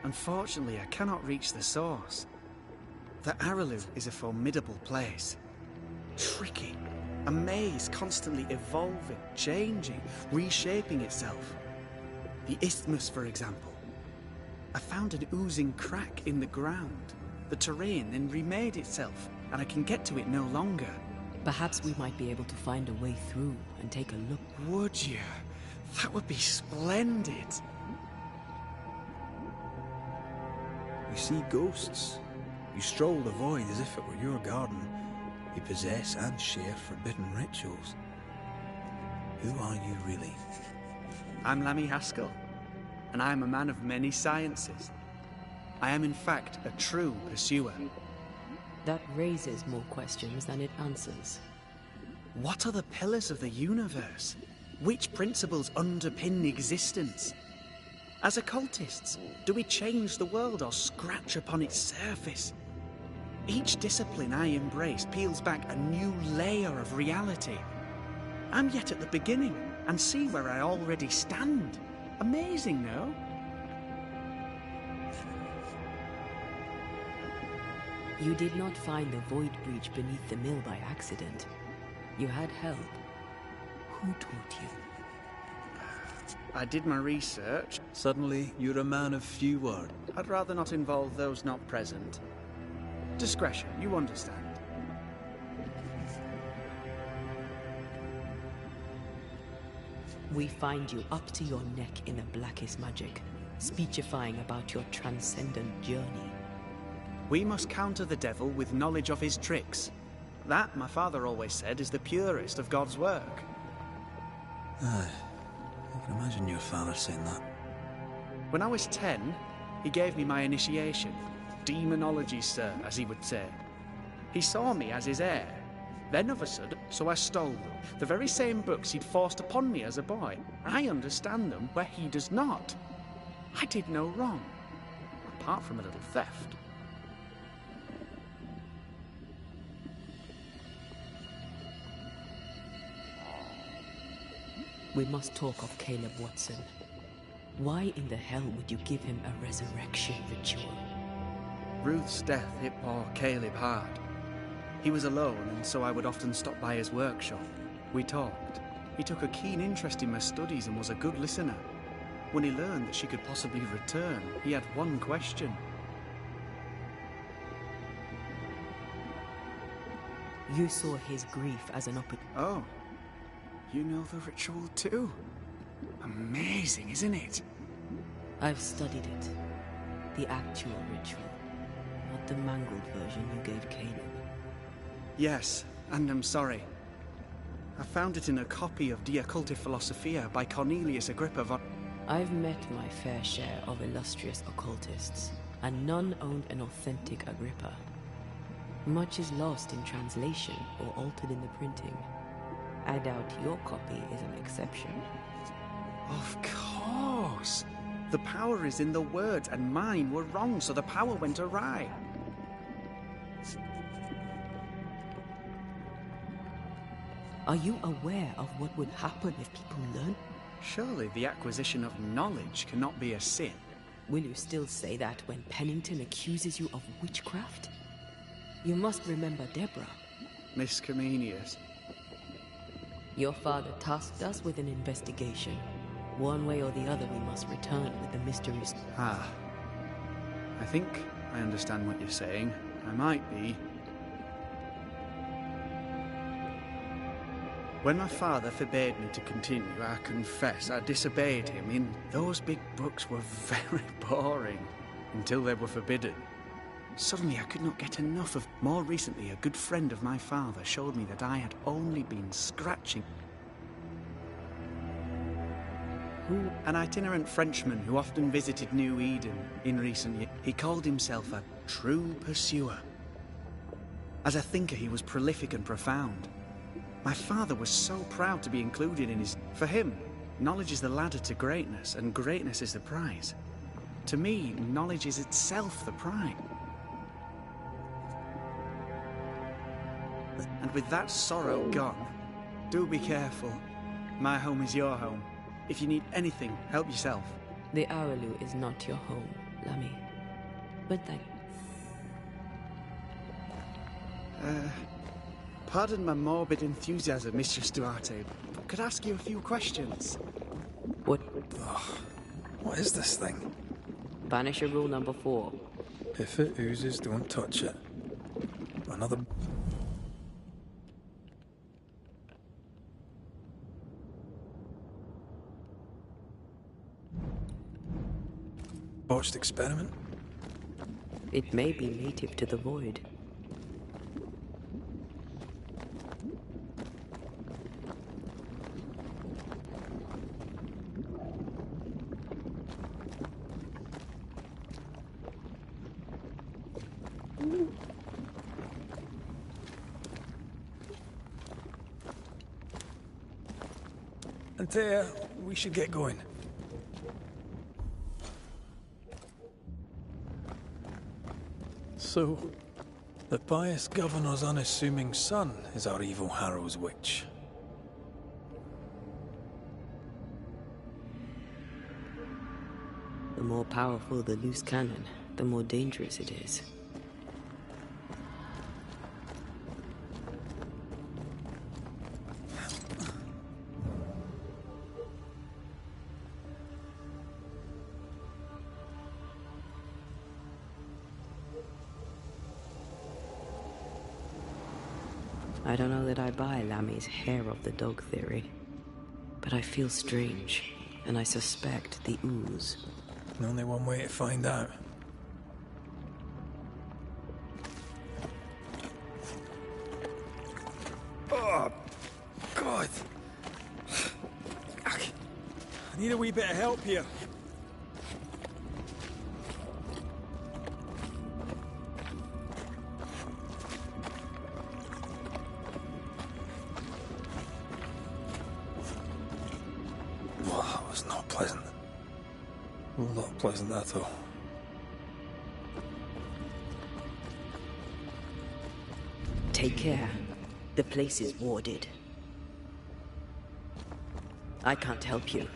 Unfortunately, I cannot reach the source. The Araloo is a formidable place. Tricky. A maze constantly evolving, changing, reshaping itself. The isthmus, for example. I found an oozing crack in the ground. The terrain then remade itself, and I can get to it no longer. Perhaps we might be able to find a way through and take a look. Would you? That would be splendid. You see ghosts. You stroll the void as if it were your garden. You possess and share forbidden rituals. Who are you really? I'm Lammy Haskell, and I am a man of many sciences. I am in fact a true pursuer. That raises more questions than it answers. What are the pillars of the universe? Which principles underpin existence? As occultists, do we change the world or scratch upon its surface? Each discipline I embrace peels back a new layer of reality. I'm yet at the beginning, and see where I already stand. Amazing, no? You did not find the void breach beneath the mill by accident. You had help. Who taught you? I did my research. Suddenly, you're a man of few words. I'd rather not involve those not present. Discretion, you understand. We find you up to your neck in the blackest magic, speechifying about your transcendent journey. We must counter the devil with knowledge of his tricks. That, my father always said, is the purest of God's work. Aye. I can imagine your father saying that. When I was 10, he gave me my initiation. Demonology, sir, as he would say. He saw me as his heir. Then of a sudden, so I stole them. The very same books he'd forced upon me as a boy. I understand them where he does not. I did no wrong, apart from a little theft. We must talk of Caleb Watson. Why in the hell would you give him a resurrection ritual? Ruth's death hit poor Caleb hard. He was alone, and so I would often stop by his workshop. We talked. He took a keen interest in my studies and was a good listener. When he learned that she could possibly return, he had one question. You saw his grief as an opportunity. Oh. You know the ritual too? Amazing, isn't it? I've studied it. The actual ritual, not the mangled version you gave Caleb. Yes, and I'm sorry. I found it in a copy of De Occulti Philosophia by Cornelius Agrippa von... I've met my fair share of illustrious occultists, and none owned an authentic Agrippa. Much is lost in translation or altered in the printing. I doubt your copy is an exception. Of course! The power is in the words, and mine were wrong, so the power went awry. Are you aware of what would happen if people learn? Surely the acquisition of knowledge cannot be a sin. Will you still say that when Pennington accuses you of witchcraft? You must remember Deborah. Miss Comenius. Your father tasked us with an investigation. One way or the other, we must return with the mysteries. Ah. I think I understand what you're saying. I might be. When my father forbade me to continue, I confess I disobeyed him. Those big books were very boring, until they were forbidden. Suddenly I could not get enough of... More recently, a good friend of my father showed me that I had only been scratching. Who? An itinerant Frenchman who often visited New Eden in recent years. He called himself a true pursuer. As a thinker, he was prolific and profound. My father was so proud to be included in his... For him, knowledge is the ladder to greatness, and greatness is the prize. To me, knowledge is itself the prize. And with that sorrow gone, do be careful. My home is your home. If you need anything, help yourself. The Araloo is not your home, Lamy. But thank Pardon my morbid enthusiasm, Mistress Duarte, but could I ask you a few questions? What? What is this thing? Banisher rule number 4. If it oozes, don't touch it. Another... botched experiment? It may be native to the void. Antea, we should get going. So, the pious governor's unassuming son is our evil Harrow's witch. The more powerful the loose cannon, the more dangerous it is. I don't know that I buy Lammy's hair of the dog theory, but I feel strange, and I suspect the ooze. Only one way to find out. Oh, God! I need a wee bit of help here. Well, that was not pleasant. Not pleasant at all. Take care. The place is warded. I can't help you.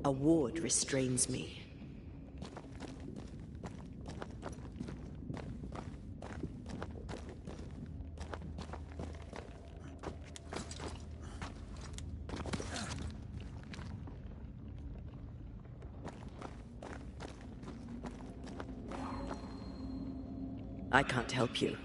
A ward restrains me. I can't help you.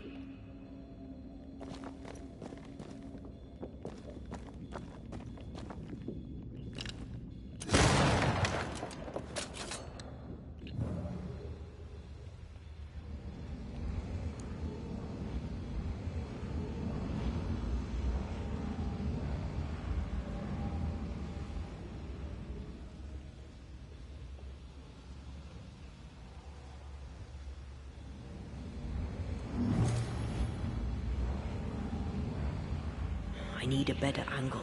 I need a better angle.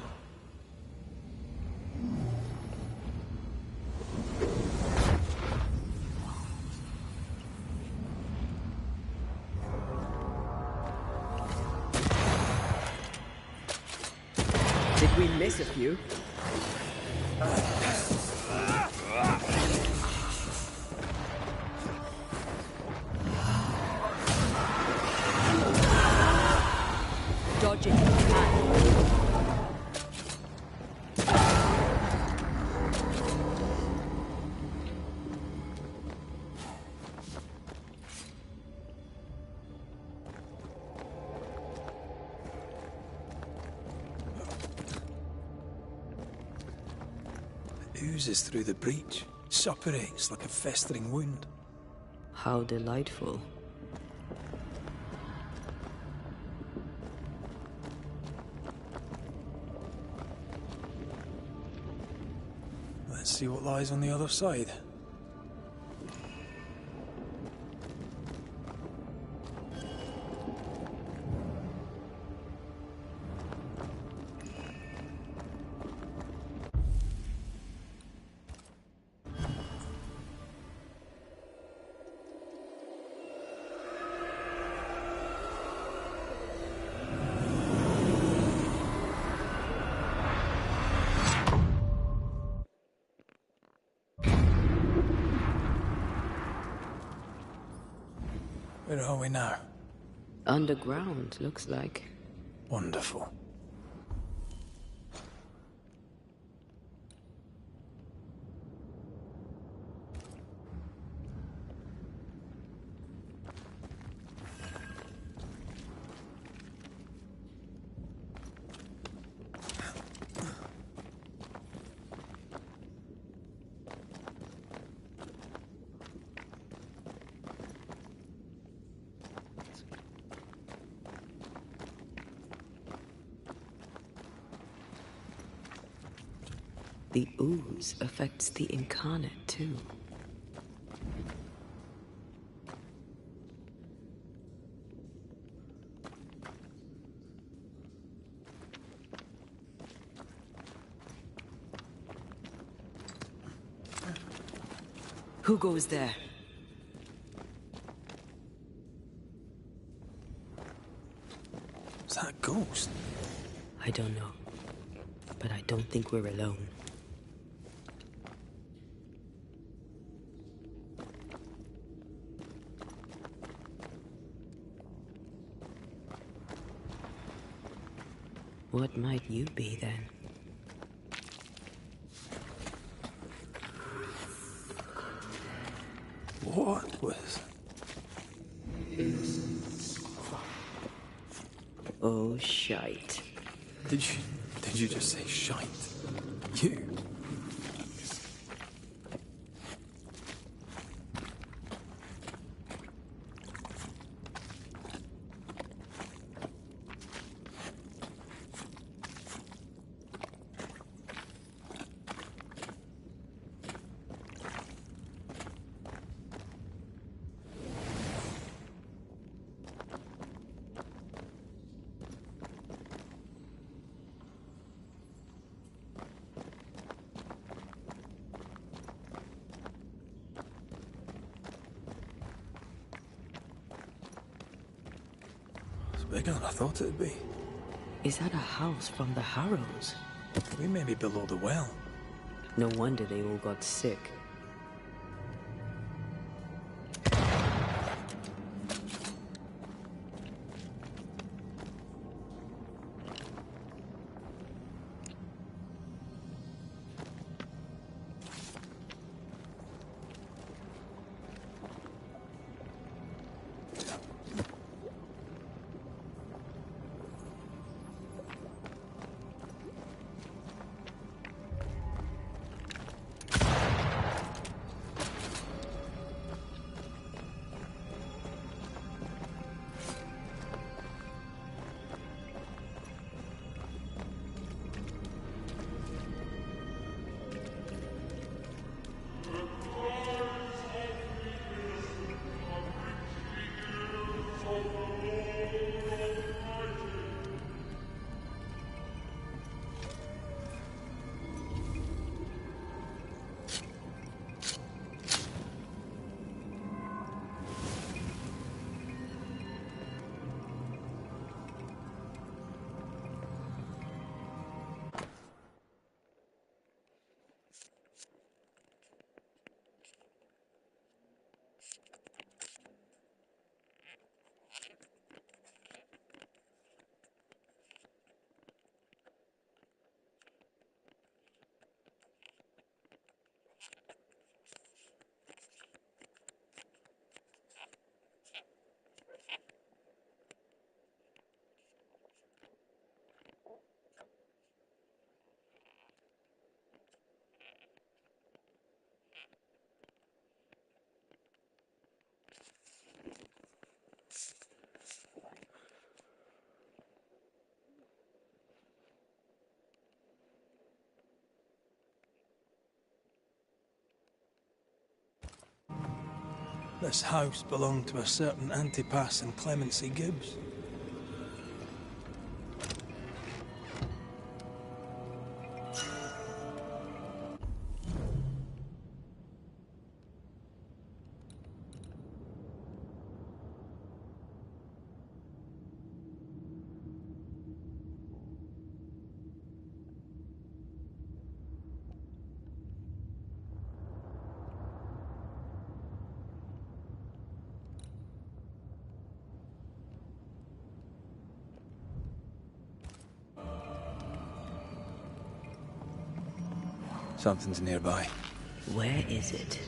Did we miss a few? Dodging. Oozes through the breach, suppurates like a festering wound. How delightful. Let's see what lies on the other side. Where are we now? Underground, looks like. Wonderful. The ooze affects the incarnate too. Who goes there? Is that a ghost? I don't know. But I don't think we're alone. What might you be then? What was... Oh, shite. Did you just say shite? You? It's bigger than I thought it'd be. Is that a house from the Harrows? We may be below the well. No wonder they all got sick. This house belonged to a certain Antipas and Clemency Gibbs. Something's nearby. Where is it?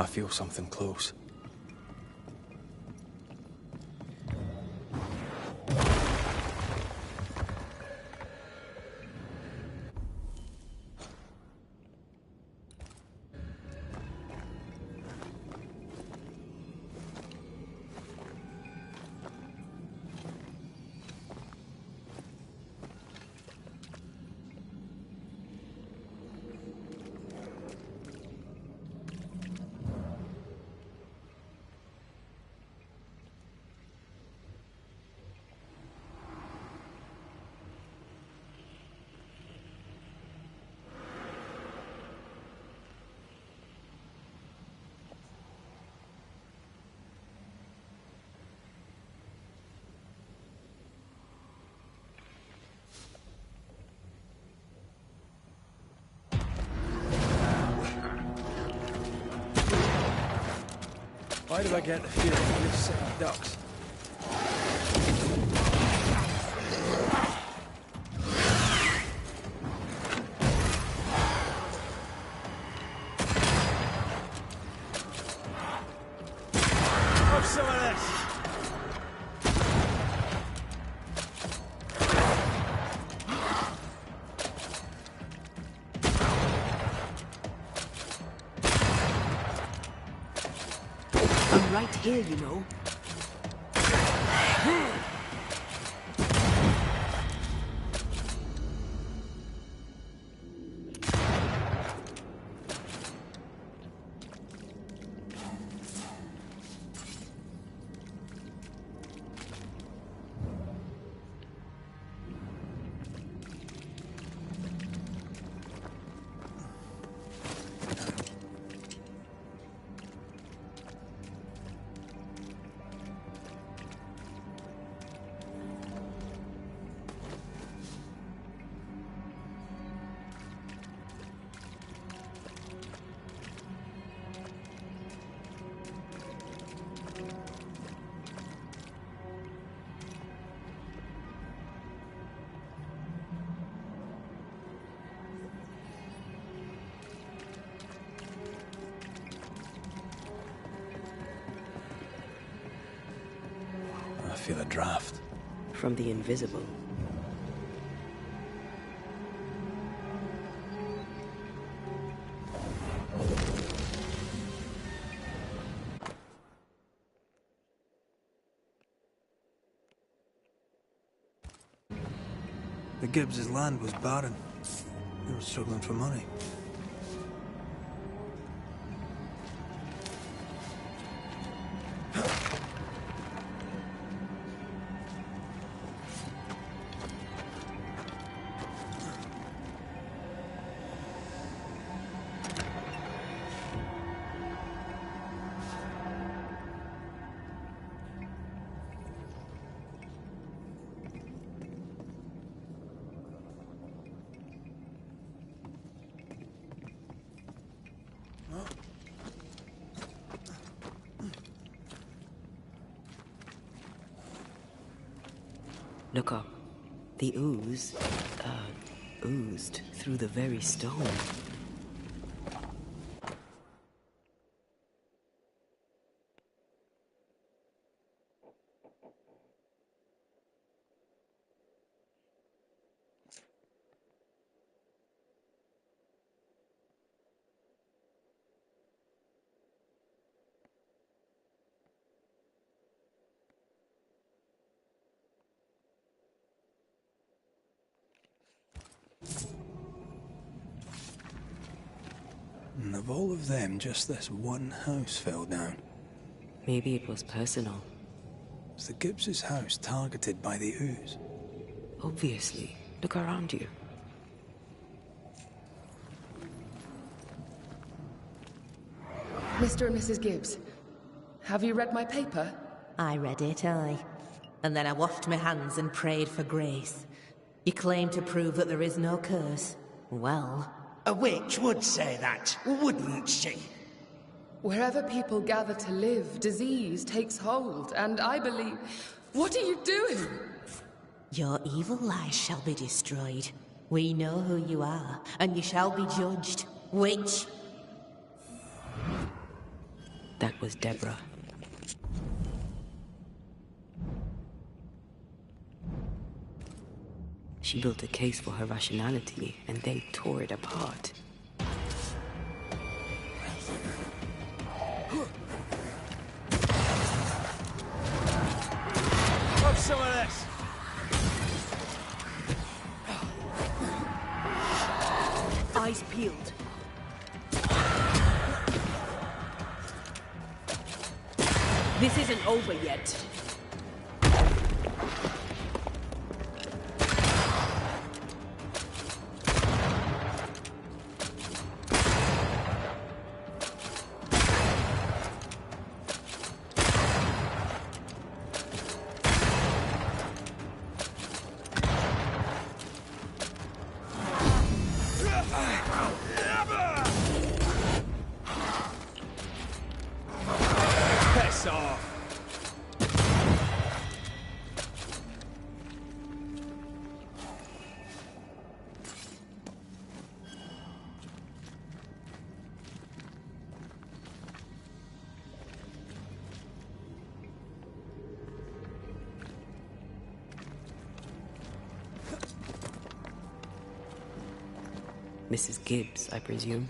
I feel something close. Why do I get the feeling you're sitting ducks? Have some of this! I'm right here, you know. I feel a draft. From the invisible. The Gibbs' land was barren. They were struggling for money. Look up. The ooze, oozed through the very stone. And of all of them, just this one house fell down. Maybe it was personal. Was the Gibbs' house targeted by the ooze? Obviously. Look around you. Mr. and Mrs. Gibbs, have you read my paper? I read it, aye. And then I washed my hands and prayed for grace. You claim to prove that there is no curse. Well... A witch would say that, wouldn't she? Wherever people gather to live, disease takes hold, and I believe... What are you doing? Your evil lies shall be destroyed. We know who you are, and you shall be judged. Witch! That was Deborah. She built a case for her rationality, and they tore it apart. Have some of this! Eyes peeled. This isn't over yet. Piss off! Mrs. Gibbs, I presume.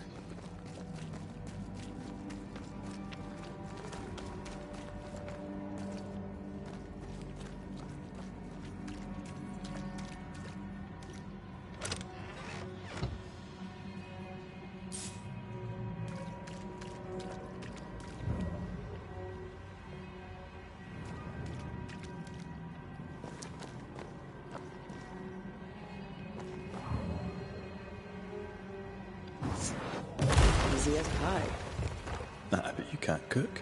Easy as pie. Nah, I bet you can't cook.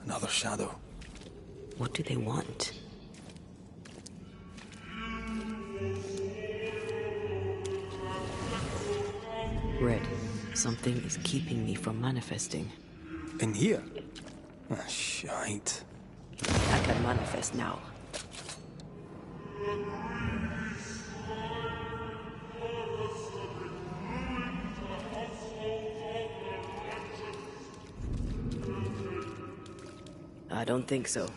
Another shadow. What do they want? Red, something is keeping me from manifesting. In here? Ah, shite. I can manifest now. I don't think so.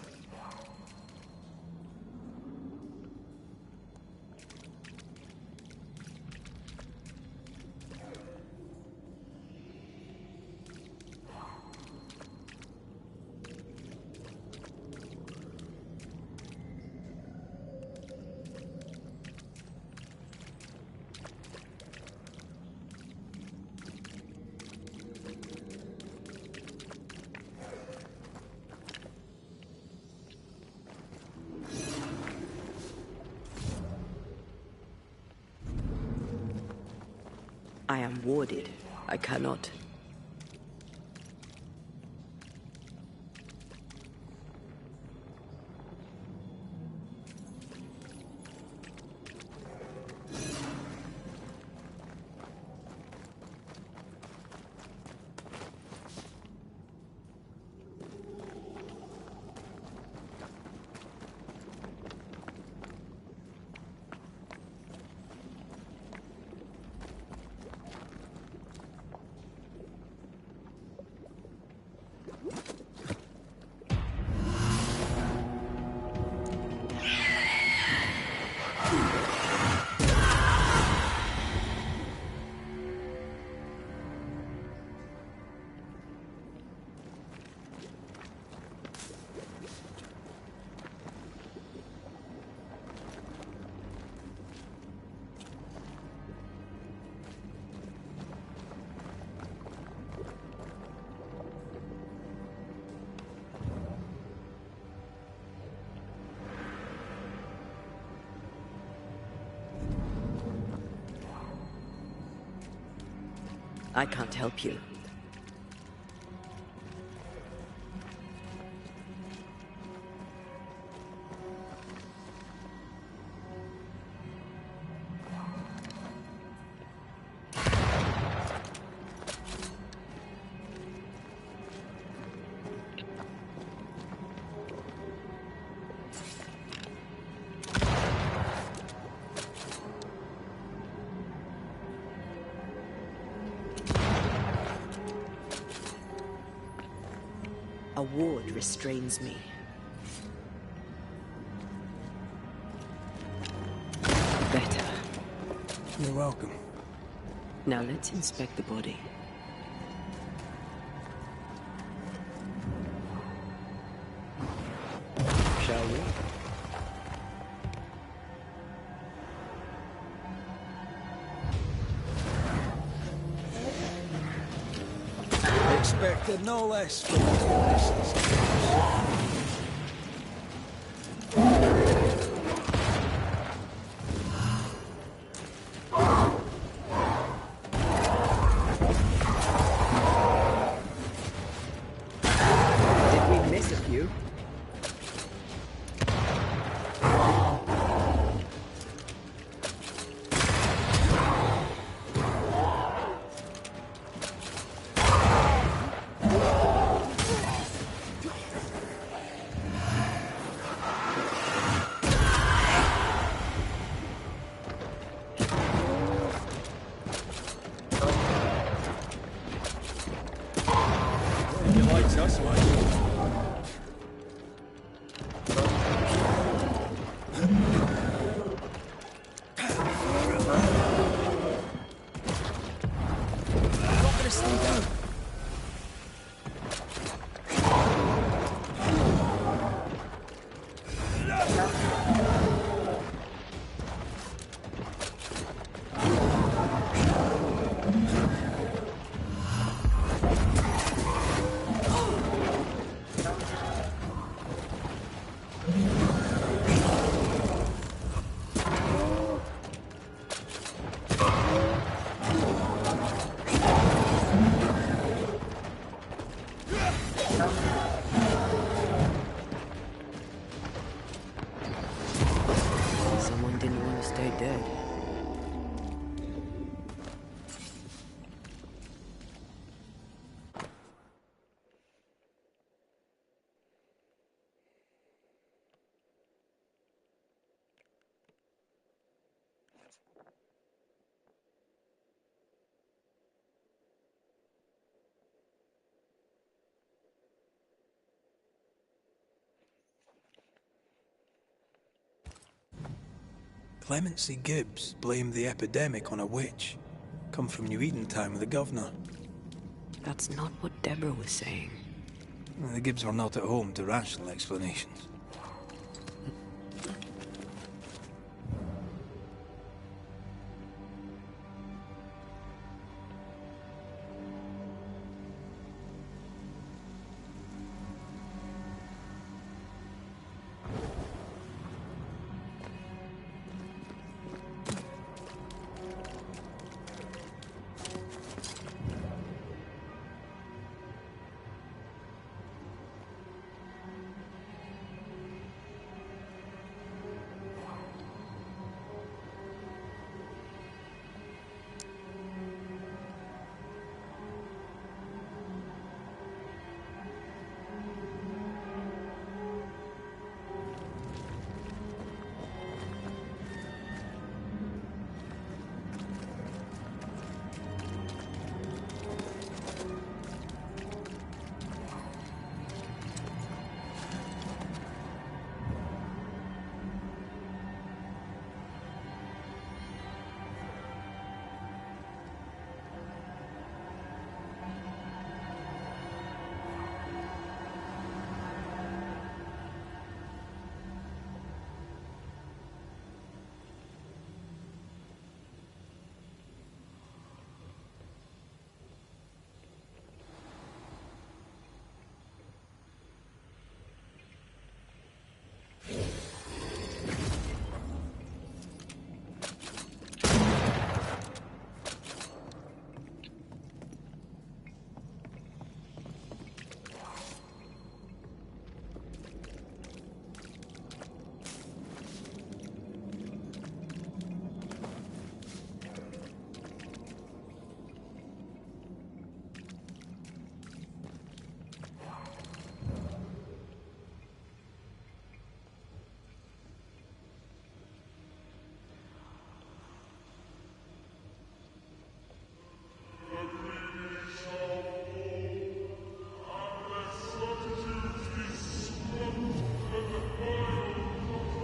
I am warded. I cannot. I can't help you. A ward restrains me. Better. You're welcome. Now let's inspect the body. Shall we? Expected no less from the Did we miss a few? Clemency Gibbs blamed the epidemic on a witch. Come from New Eden Town with the governor. That's not what Deborah was saying. The Gibbs were not at home to rational explanations.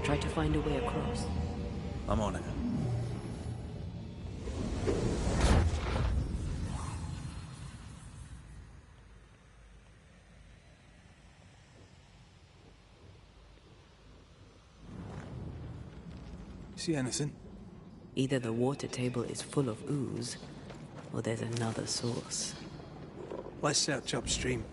Try to find a way across. I'm on it. See anything? Either the water table is full of ooze, or there's another source. Let's search upstream.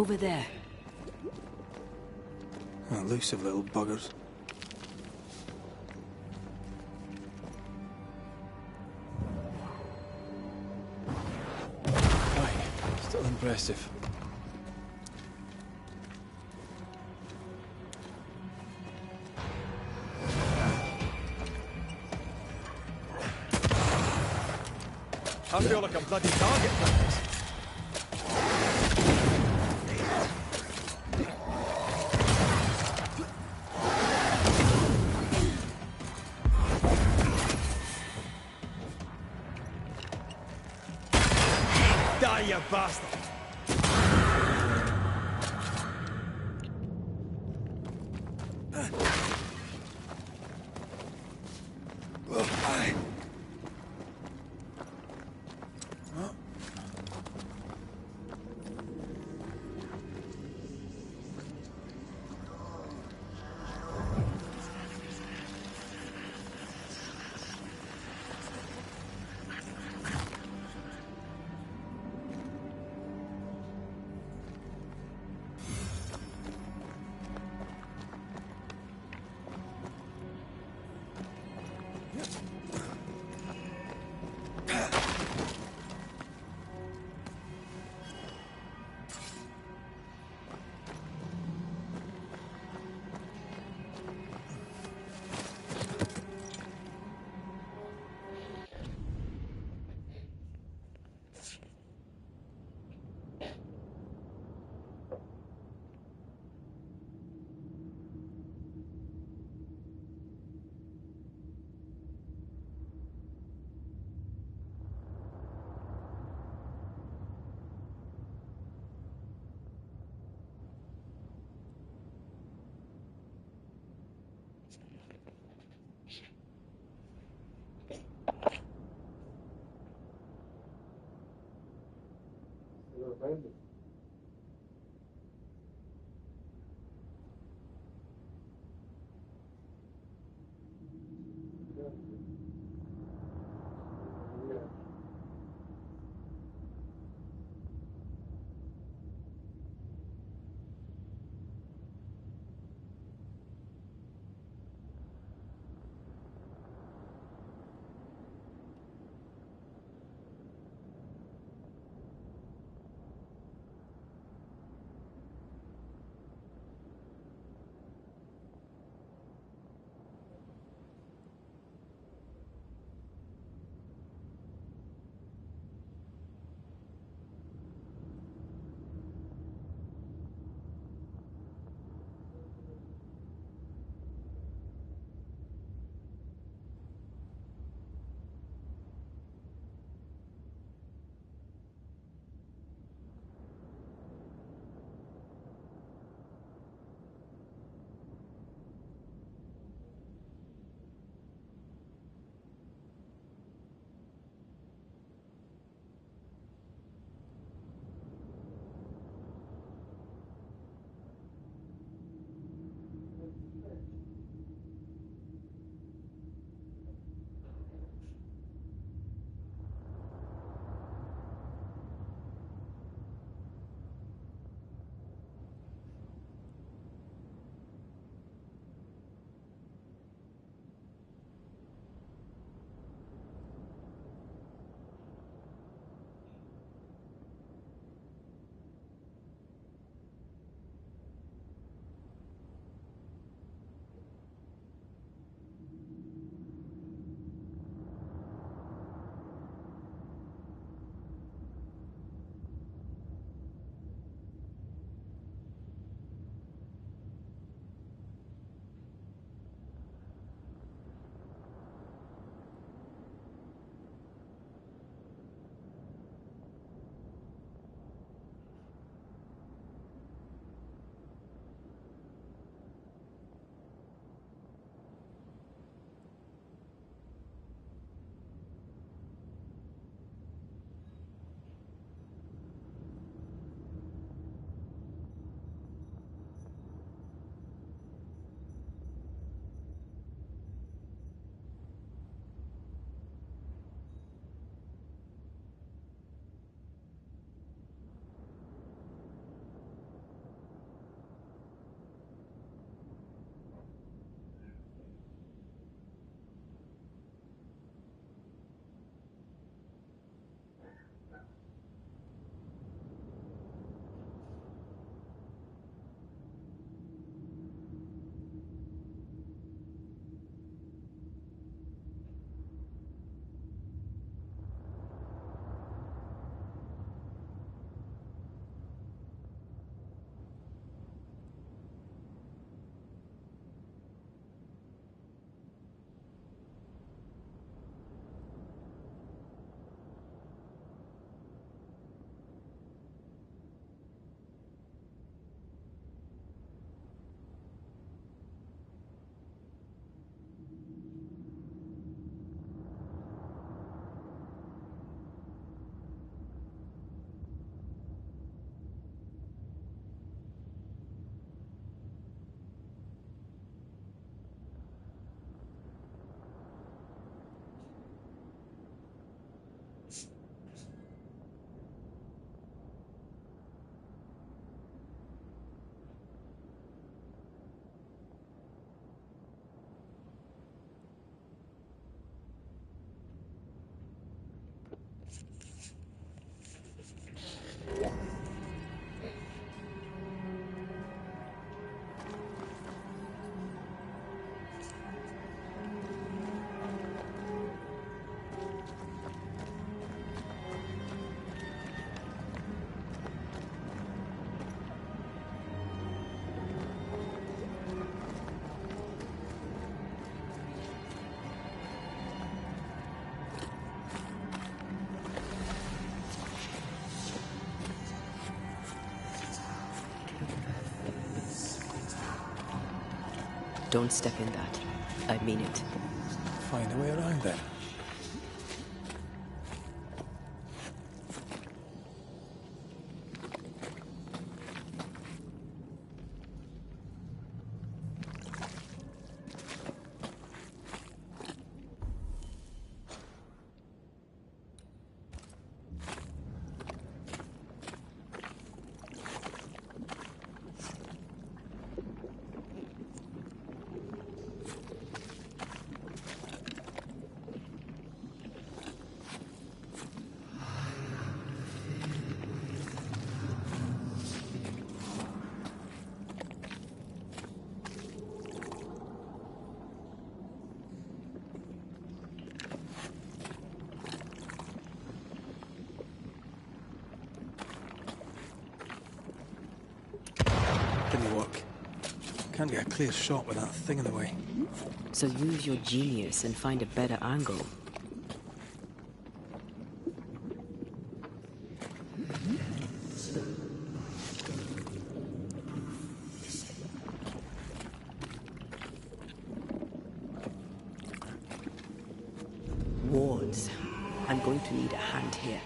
Over there. Elusive little buggers. Right, still impressive. I feel like a bloody target practice. Die, you bastard! Don't step in that. I mean it. Find a way around then. Didn't work. Can't get a clear shot with that thing in the way. So use your genius and find a better angle. Wards. I'm going to need a hand here.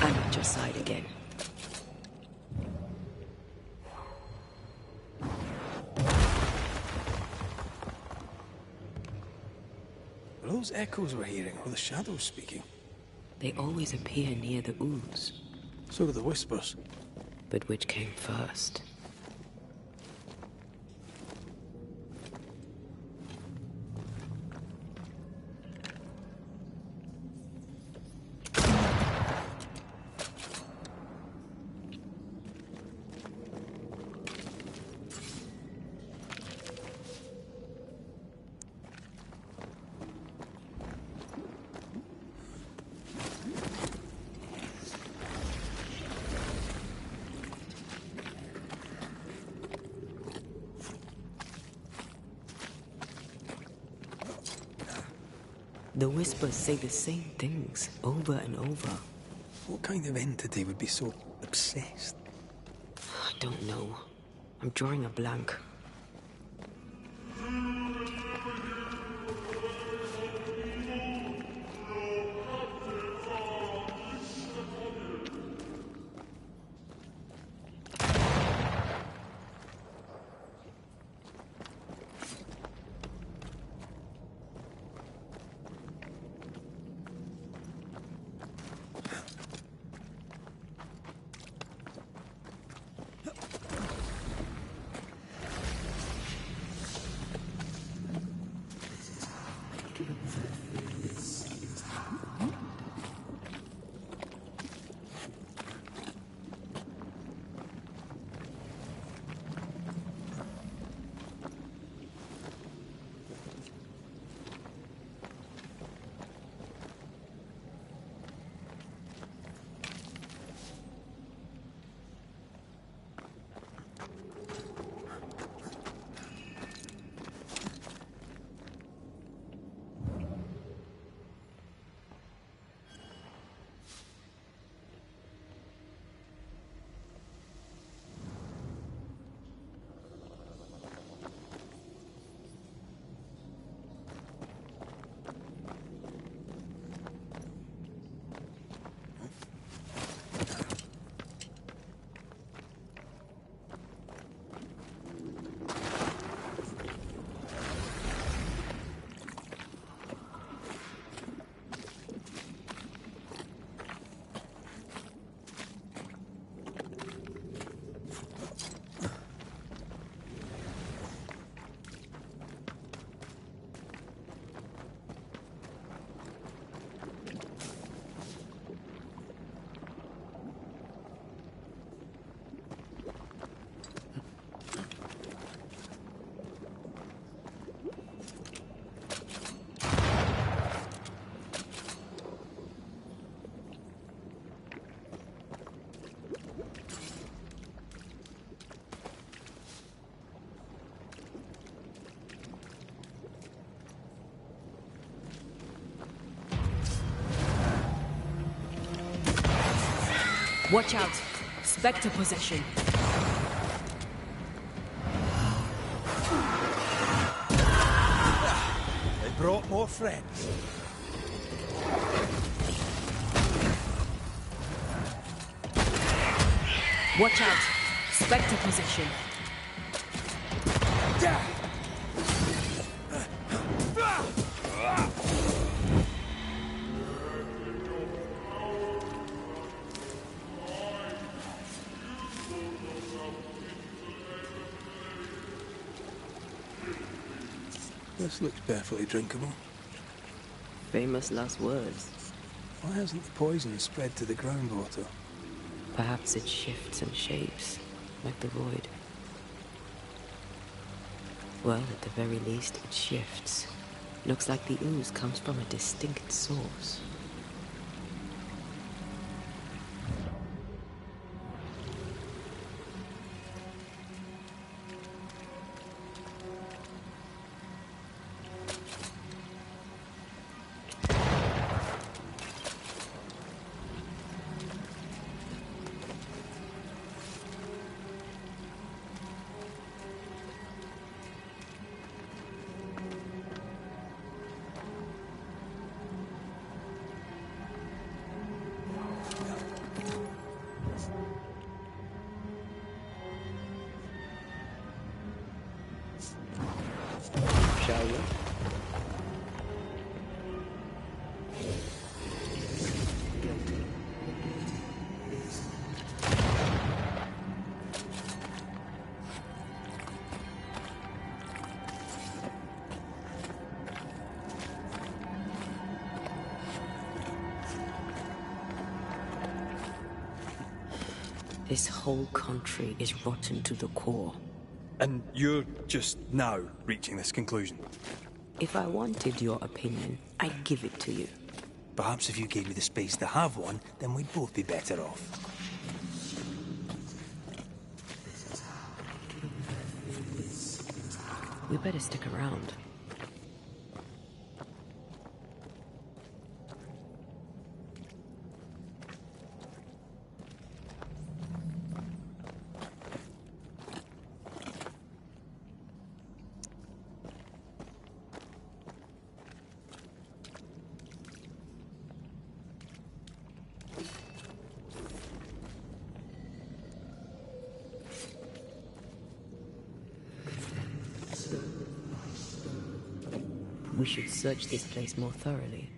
I'm at your side again. Are those echoes we're hearing, or the shadows speaking? They always appear near the ooze. So do the whispers. But which came first? The whispers say the same things over and over. What kind of entity would be so obsessed? I don't know. I'm drawing a blank. Watch out! Spectre possession. They brought more friends. Watch out! Spectre possession. This looks perfectly drinkable. Famous last words. Why hasn't the poison spread to the groundwater? Perhaps it shifts and shapes, like the void. Well, at the very least, it shifts. Looks like the ooze comes from a distinct source. Shall we? This whole country is rotten to the core. And you're just now reaching this conclusion? If I wanted your opinion, I'd give it to you. Perhaps if you gave me the space to have one, then we'd both be better off. We better stick around. We should search this place more thoroughly.